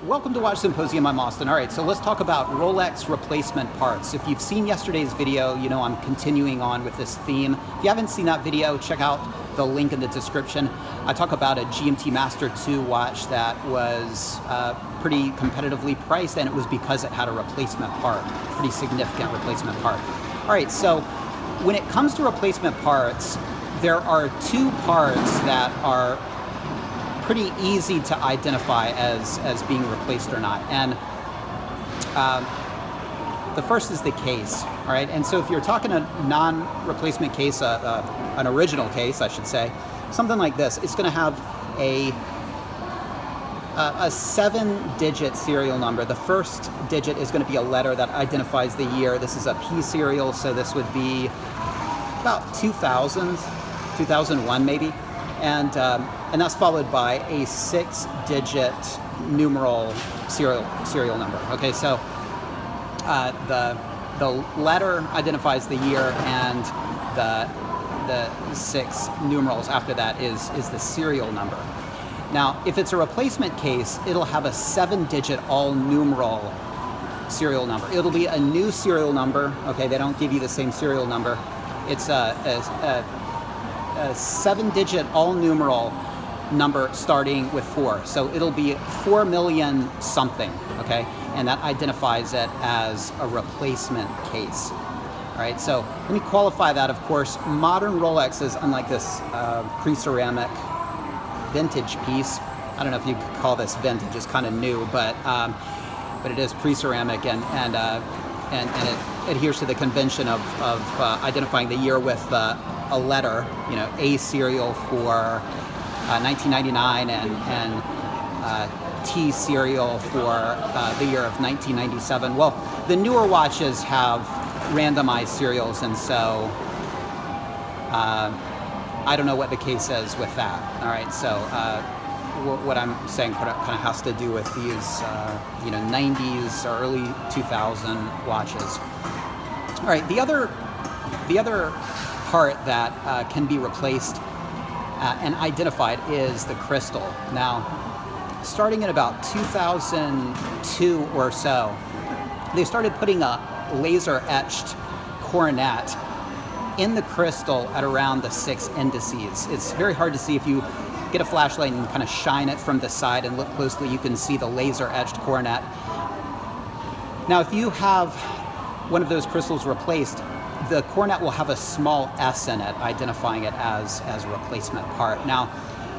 Welcome to Watch Symposium. I'm Austin. All right, so let's talk about Rolex replacement parts. If you've seen yesterday's video, you know I'm continuing on with this theme. If you haven't seen that video, check out the link in the description. I talk about a GMT Master 2 watch that was pretty competitively priced, and it was because it had a replacement part, pretty significant replacement part. All right, so when it comes to replacement parts, there are two parts that are pretty easy to identify as being replaced or not. And the first is the case, all right? And so if you're talking a non-replacement case, an original case, I should say, something like this, it's gonna have a 7-digit serial number. The first digit is gonna be a letter that identifies the year. This is a P serial, so this would be about 2001 maybe. And that's followed by a 6-digit numeral serial number. Okay, so the letter identifies the year, and the 6 numerals after that is the serial number. Now, if it's a replacement case, it'll have a 7-digit all numeral serial number. It'll be a new serial number. Okay, they don't give you the same serial number. It's a 7-digit all numeral number starting with 4. So it'll be 4 million something, okay? And that identifies it as a replacement case. All right, so let me qualify that. Of course, modern Rolexes, unlike this pre-ceramic vintage piece, I don't know if you could call this vintage, it's kind of new, but it is pre-ceramic, and it adheres to the convention of identifying the year with a letter, you know, A serial for 1999 and T serial for the year of 1997. Well, the newer watches have randomized serials, and so I don't know what the case is with that. All right, so what I'm saying kind of has to do with these, 90s or early 2000 watches. All right, the other part that can be replaced and identified is the crystal. Now, starting in about 2002 or so, they started putting a laser-etched coronet in the crystal at around the 6 indices. It's very hard to see. If you get a flashlight and kind of shine it from the side and look closely, you can see the laser-etched coronet. Now, if you have one of those crystals replaced, the coronet will have a small S in it, identifying it as a replacement part. Now,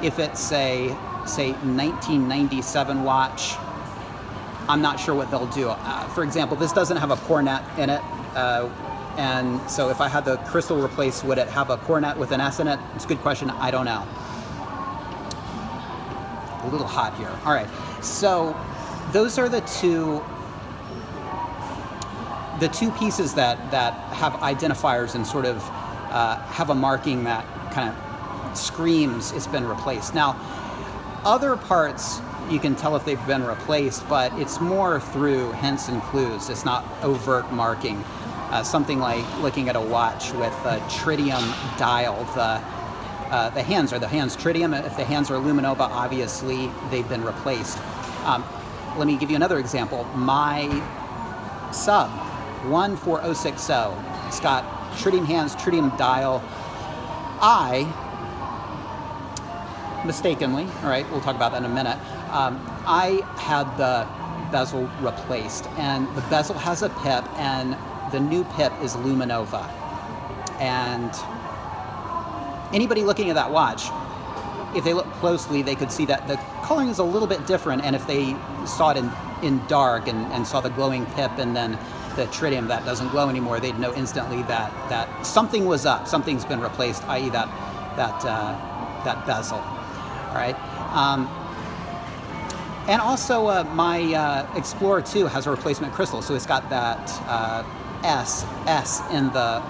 if it's a, say, 1997 watch, I'm not sure what they'll do. For example, this doesn't have a coronet in it, and so if I had the crystal replaced, would it have a coronet with an S in it? It's a good question. I don't know. A little hot here. All right, so those are the two pieces that have identifiers and sort of have a marking that kind of screams it's been replaced. Now, other parts you can tell if they've been replaced, but it's more through hints and clues. It's not overt marking. Something like looking at a watch with a tritium dial. The hands tritium. If the hands are luminova, obviously they've been replaced. Let me give you another example. My sub 14060. It's got tritium hands, tritium dial. I mistakenly, all right, we'll talk about that in a minute, I had the bezel replaced, and the bezel has a pip, and the new pip is luminova. And anybody looking at that watch, if they look closely, they could see that the coloring is a little bit different, and if they saw it in dark and saw the glowing pip and then the tritium that doesn't glow anymore, they'd know instantly that something was up, something's been replaced, i.e. that bezel. All right, and also my Explorer 2 has a replacement crystal, so it's got that S in the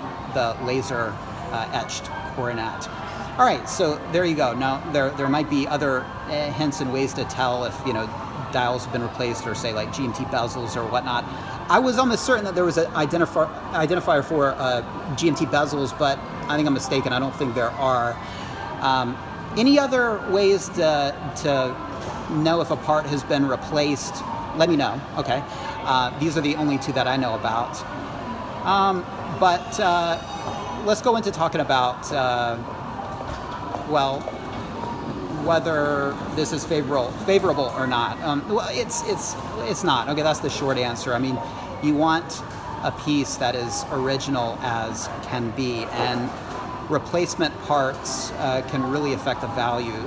laser etched coronet. All right, so there you go. Now there might be other hints and ways to tell if dials have been replaced, or say like GMT bezels or whatnot. I was almost certain that there was an identifier for GMT bezels, but I think I'm mistaken. I don't think there are. Any other ways to know if a part has been replaced, let me know. Okay. These are the only two that I know about. But let's go into talking about, well, whether this is favorable or not. Well, it's not. Okay, that's the short answer. I mean, you want a piece that is original as can be, and replacement parts can really affect the value.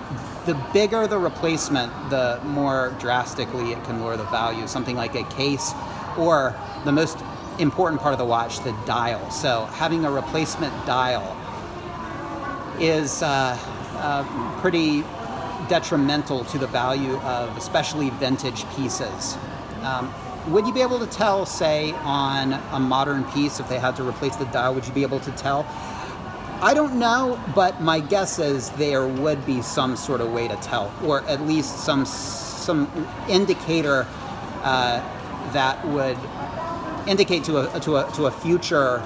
The bigger the replacement, the more drastically it can lower the value. Something like a case, or the most important part of the watch, the dial. So having a replacement dial is pretty detrimental to the value of especially vintage pieces. Would you be able to tell, say, on a modern piece, if they had to replace the dial, would you be able to tell? I don't know, but my guess is there would be some sort of way to tell, or at least some indicator that would indicate to a future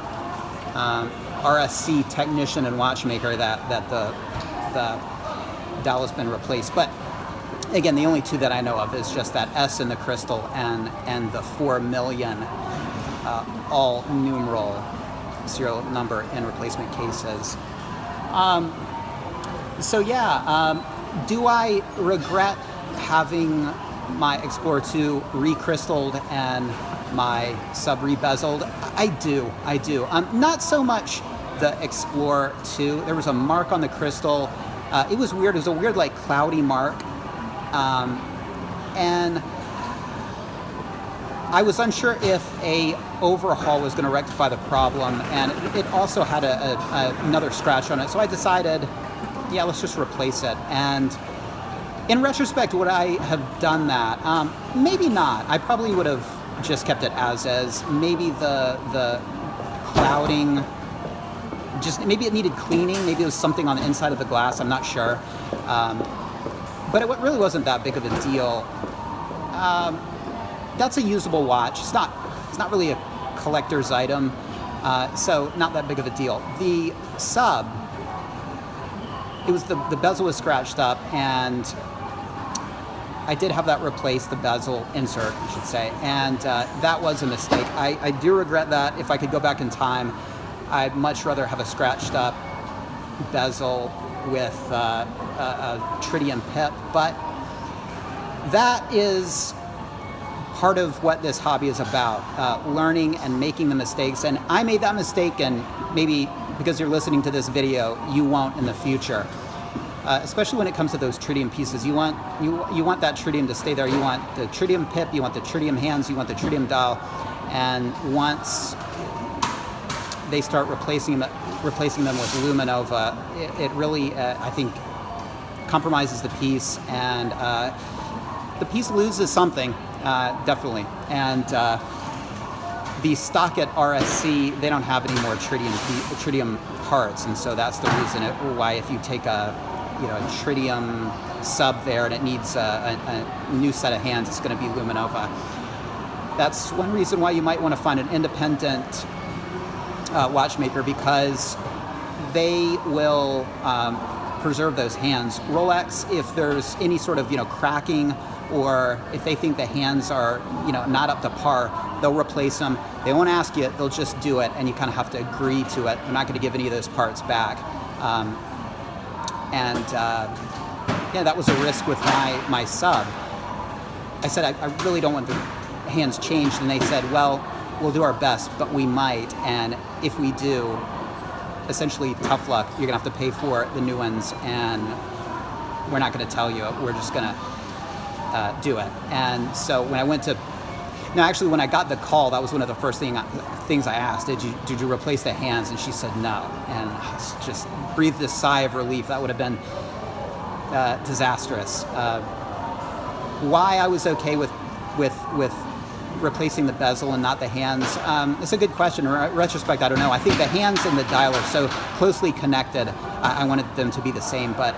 RSC technician and watchmaker that the dial has been replaced. But again, the only two that I know of is just that S in the crystal and the 4 million all numeral serial number in replacement cases. So yeah, do I regret having my Explorer 2 recrystalled and my sub rebezeled? I do. Not so much the Explorer 2. There was a mark on the crystal. It was weird. It was a weird, like, cloudy mark. And I was unsure if a overhaul was going to rectify the problem, and it also had another scratch on it. So I decided, yeah, let's just replace it. And in retrospect, would I have done that? Maybe not. I probably would have just kept it as is. Maybe the clouding, just maybe it needed cleaning. Maybe it was something on the inside of the glass. I'm not sure. But it really wasn't that big of a deal. That's a usable watch. It's not really a collector's item, so not that big of a deal. The sub, it was the bezel was scratched up, and I did have that replaced, the bezel insert, I should say, and that was a mistake. I do regret that. If I could go back in time, I'd much rather have a scratched up bezel with a tritium pip, but that is part of what this hobby is about, learning and making the mistakes. And I made that mistake, and maybe because you're listening to this video, you won't in the future. Especially when it comes to those tritium pieces, you want that tritium to stay there. You want the tritium pip, you want the tritium hands, you want the tritium dial, and once they start replacing them with Luminova, it really, I think, compromises the piece, and the piece loses something, definitely. And the stock at RSC, they don't have any more tritium parts, and so that's the reason why if you take a tritium sub there and it needs a new set of hands, it's going to be Luminova. That's one reason why you might want to find an independent watchmaker, because they will preserve those hands. Rolex, if there's any sort of cracking, or if they think the hands are not up to par, they'll replace them. They won't ask you; they'll just do it, and you kind of have to agree to it. They're not going to give any of those parts back. Yeah, that was a risk with my sub. I said I really don't want the hands changed, and they said, well, we'll do our best, but we might, and if we do, essentially tough luck. You're gonna have to pay for the new ones, and we're not gonna tell you. We're just gonna do it. And so when I went to, actually when I got the call, that was one of the first things I asked. Did you replace the hands? And she said no, and I just breathed a sigh of relief. That would have been disastrous. Why I was okay with replacing the bezel and not the hands? It's a good question. In retrospect, I don't know. I think the hands and the dial are so closely connected. I wanted them to be the same, but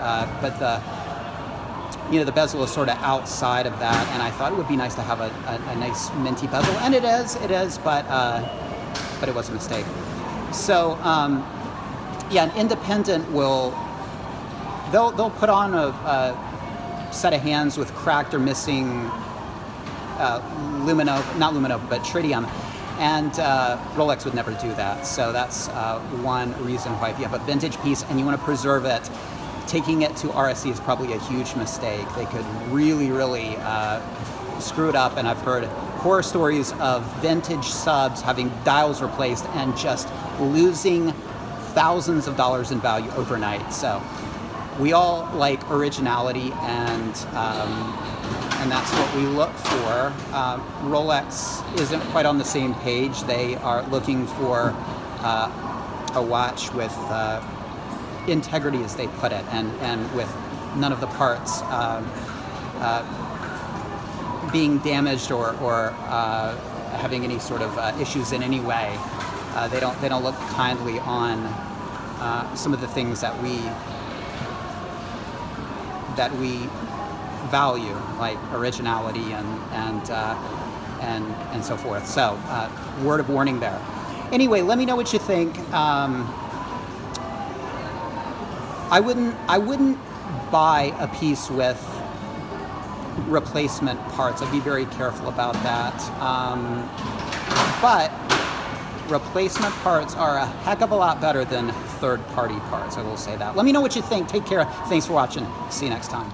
the bezel is sort of outside of that, and I thought it would be nice to have a nice minty bezel, and it is, but it was a mistake. So an independent they'll put on set of hands with cracked or missing not tritium, and Rolex would never do that. So that's one reason why if you have a vintage piece and you want to preserve it, taking it to RSC is probably a huge mistake. They could really, really screw it up, and I've heard horror stories of vintage subs having dials replaced and just losing thousands of dollars in value overnight. So we all like originality, and that's what we look for. Rolex isn't quite on the same page. They are looking for a watch with integrity, as they put it, and with none of the parts being damaged or having any sort of issues in any way. They don't look kindly on some of the things that we value, like originality and so forth. So, word of warning there. Anyway, let me know what you think. I wouldn't buy a piece with replacement parts. I'd be very careful about that. But replacement parts are a heck of a lot better than third-party parts. I will say that. Let me know what you think. Take care. Thanks for watching. See you next time.